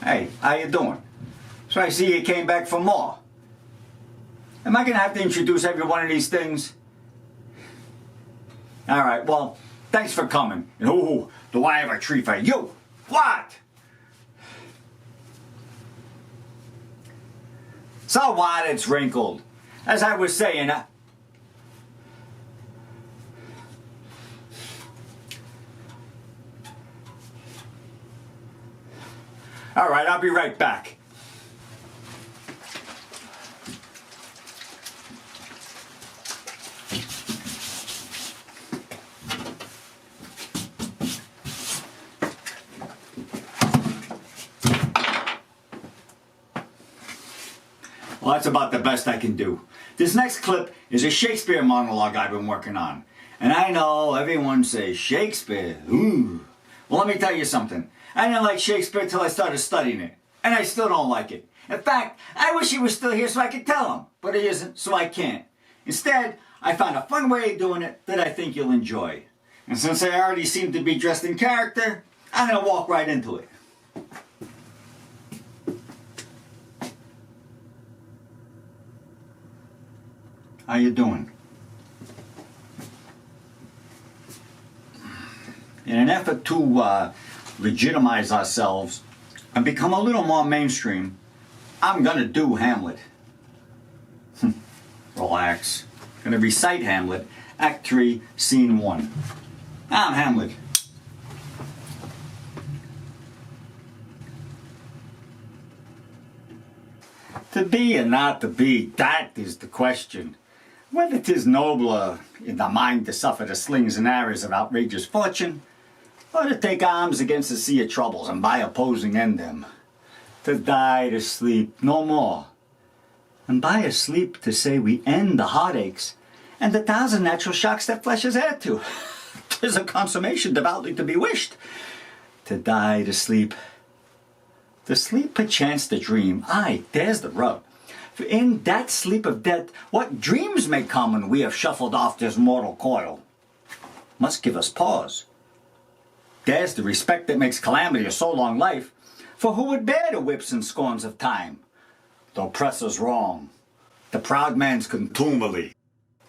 Hey, how you doing? So I see you came back for more. Am I going to have to introduce every one of these things? All right, well, thanks for coming. And ooh, do I have a treat for you? What? So what? It's wrinkled. As I was saying, all right, I'll be right back. Well, that's about the best I can do. This next clip is a Shakespeare monologue I've been working on. And I know everyone says, Shakespeare, ooh. Well, let me tell you something. I didn't like Shakespeare till I started studying it. And I still don't like it. In fact, I wish he was still here so I could tell him. But he isn't, so I can't. Instead, I found a fun way of doing it that I think you'll enjoy. And since I already seem to be dressed in character, I'm going to walk right into it. How you doing? In an effort to legitimize ourselves and become a little more mainstream, I'm gonna do Hamlet. Relax. Gonna recite Hamlet, Act 3, Scene 1. I'm Hamlet. To be or not to be, that is the question. Whether 'tis nobler in the mind to suffer the slings and arrows of outrageous fortune, or to take arms against the sea of troubles and by opposing end them. To die to sleep no more, and by a sleep to say we end the heartaches and the thousand natural shocks that flesh is heir to. 'Tis a consummation devoutly to be wished. To die to sleep perchance to dream, aye, there's the rub. For in that sleep of death, what dreams may come when we have shuffled off this mortal coil, must give us pause. There's the respect that makes calamity a so long life, for who would bear the whips and scorns of time? The oppressor's wrong, the proud man's contumely,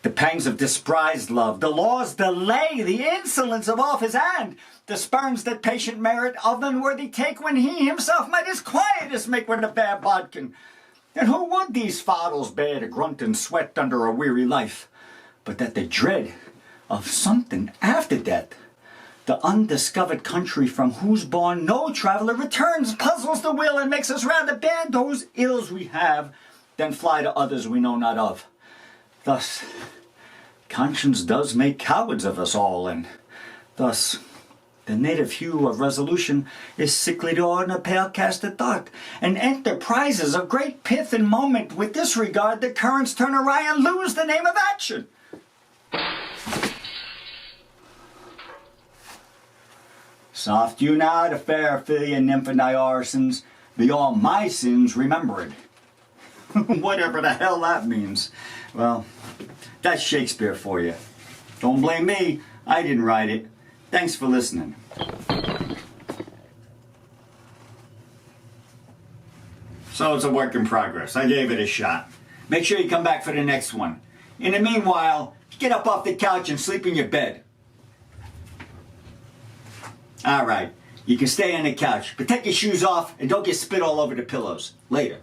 the pangs of despised love, the law's delay, the insolence of off his hand, the spurns that patient merit of unworthy take, when he himself might his quietest make with a bare bodkin. And who would these fardels bear to grunt and sweat under a weary life, but that the dread of something after death, the undiscovered country from whose bourne no traveller returns, puzzles the will and makes us rather bear those ills we have than fly to others we know not of. Thus, conscience does make cowards of us all, and thus the native hue of resolution is sickly to in a pale cast of thought, and enterprises of great pith and moment with disregard the currents turn awry and lose the name of action. Soft you now to fair Ophelia, nymph and Diorisons, be all my sins remembered. Whatever the hell that means. Well, that's Shakespeare for you. Don't blame me, I didn't write it. Thanks for listening. So it's a work in progress. I gave it a shot. Make sure you come back for the next one. In the meanwhile, get up off the couch and sleep in your bed. All right, you can stay on the couch, but take your shoes off and don't get spit all over the pillows. Later.